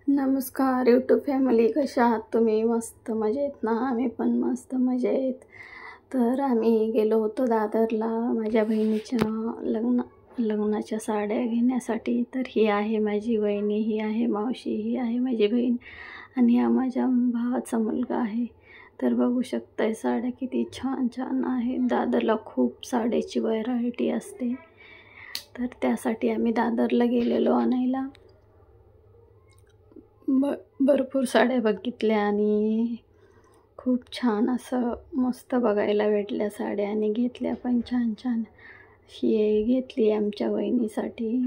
नमस्कार YouTube family, कशा आहात तुम्ही? मस्त मजेत ना? आम्ही पण मस्त मजेत. तर आम्ही गेलो होतो दादरला माझ्या बहिणीच्या लग्नाच्या साड्या घेण्यासाठी. तर ही आहे माझी वहिनी, ही आहे मावशी, ही आहे माझी बहीण आणि हा माझ्या भावाचा मुलगा आहे. तर बघू शकताय साड्या किती छान छान आहेत. दादरला खूप साड्याची व्हरायटी असते. तर त्यासाठी आम्ही दादरला गेलेलो आणायला. भरपूर साड्या बघितल्या आणि खूप छान असं मस्त बघायला भेटल्या साड्या आणि घेतल्या पण छान छान. ही घेतली आमच्या वहिनीसाठी.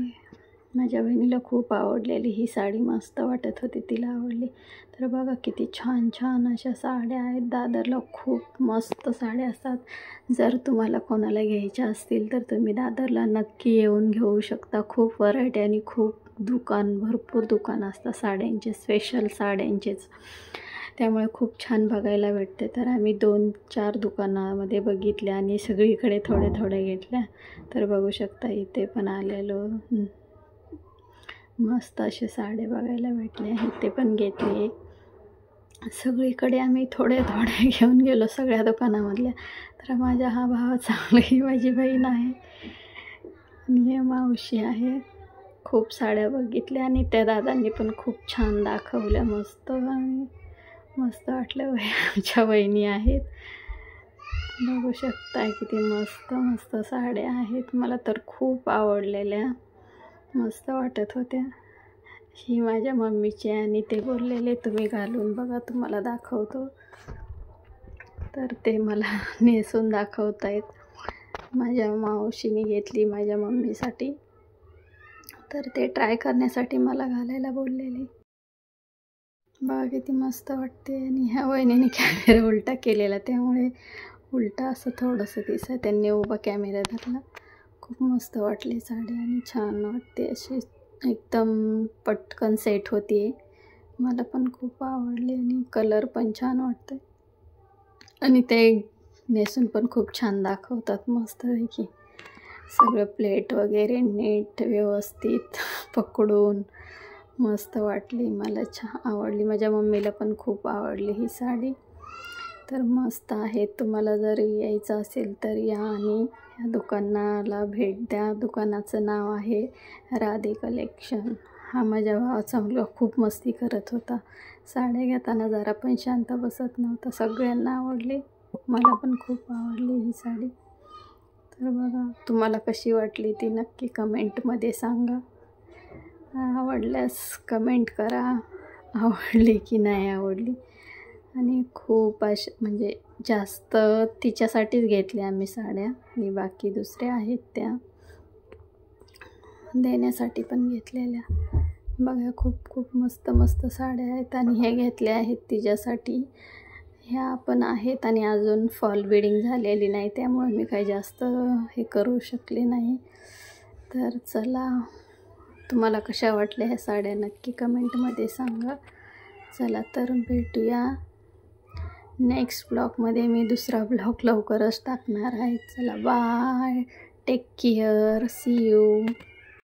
माझ्या बहिणीला खूप आवडलेली ही साडी, मस्त वाटत होती, तिला आवडली. तर बघा किती छान छान अशा साड्या आहेत. दादरला खूप मस्त साड्या असतात. जर तुम्हाला कोणाला घ्यायच्या असतील तर तुम्ही दादरला नक्की येऊन घेऊ शकता. खूप व्हरायटी आणि खूप भरपूर दुकान असतात साड्यांचे, स्पेशल साड्यांचेच. त्यामुळे खूप छान बघायला भेटते. तर आम्ही 2-4 दुकानामध्ये बघितल्या आणि सगळीकडे थोड्या घेतल्या. तर बघू शकता इथे पण आलेलो, मस्त असे साड्या बघायला भेटले. इथे पण घेतले. सगळीकडे आम्ही थोडे घेऊन गेलो सगळ्या दुकानामधल्या. तर माझ्या हा भावाचा मुलगी, माझी बहीण आहे आणि हे मावशी आहे. खूप साड्या बघितल्या आणि त्या दादांनी पण खूप छान दाखवल्या, मस्त आणि मस्त वाटलं. आमच्या वहिनी आहेत, बघू शकता किती मस्त मस्त साड्या आहेत. मला तर खूप आवडलेल्या, मस्त वाटत होत्या. ही माझ्या मम्मीची आणि ते बोललेले तुम्ही घालून बघा, तुम्हाला दाखवतो. तर ते मला नेसून दाखवतायत. माझ्या मावशीने घेतली माझ्या मम्मीसाठी. तर ते ट्राय करण्यासाठी मला घालायला बोललेली. बघा किती मस्त वाटते. आणि ह्या वहिनीने कॅमेरा उलटा केलेला, त्यामुळे उलटा असं थोडंसं दिसतं. त्यांनी उभा कॅमेरा धरला. खूप मस्त वाटली साडी आणि छान वाटते, अशी एकदम पटकन सेट होती. मला पण खूप आवडली आणि कलर पण छान वाटतं आणि ते नेसून पण खूप छान दाखवतात मस्तपैकी. सगळं प्लेट वगैरे नीट व्यवस्थित पकडून मस्त वाटली. मला छान आवडली. माझ्या मम्मीला पण खूप आवडली ही साडी. तर मस्त आहे. तुम्हाला जर यायचं असेल तर या आणि या दुकानाला भेट द्या. दुकानाचं नाव आहे राधे कलेक्शन. हा माझ्या भावाचा मुलगा खूप मस्ती करत होता. साड्या घेताना जरा पण शांत बसत नव्हता. सगळ्यांना आवडली, मला पण खूप आवडली ही साडी. तर बघा, तुम्हाला कशी वाटली ती नक्की कमेंटमध्ये सांगा. आवडल्यास कमेंट करा, आवडली की नाही आवडली. आणि खूप अशा म्हणजे जास्त तिच्यासाठीच घेतल्या आम्ही साड्या आणि बाकी दुसऱ्या आहेत त्या देण्यासाठी पण घेतलेल्या. बघा खूप मस्त मस्त साड्या आहेत आणि हे घेतल्या आहेत तिच्यासाठी. ह्या पण आहेत आणि अजून फॉल बिडिंग झालेली नाही, त्यामुळे मी काही जास्त हे करू शकले नाही. तर चला, तुम्हाला कशा वाटल्या ह्या साड्या नक्की कमेंटमध्ये सांगा. चला तर भेटूया नेक्स्ट ब्लॉगमध्ये. मी दुसरा ब्लॉग लवकरच टाकणार आहे. चला bye, take care, see you.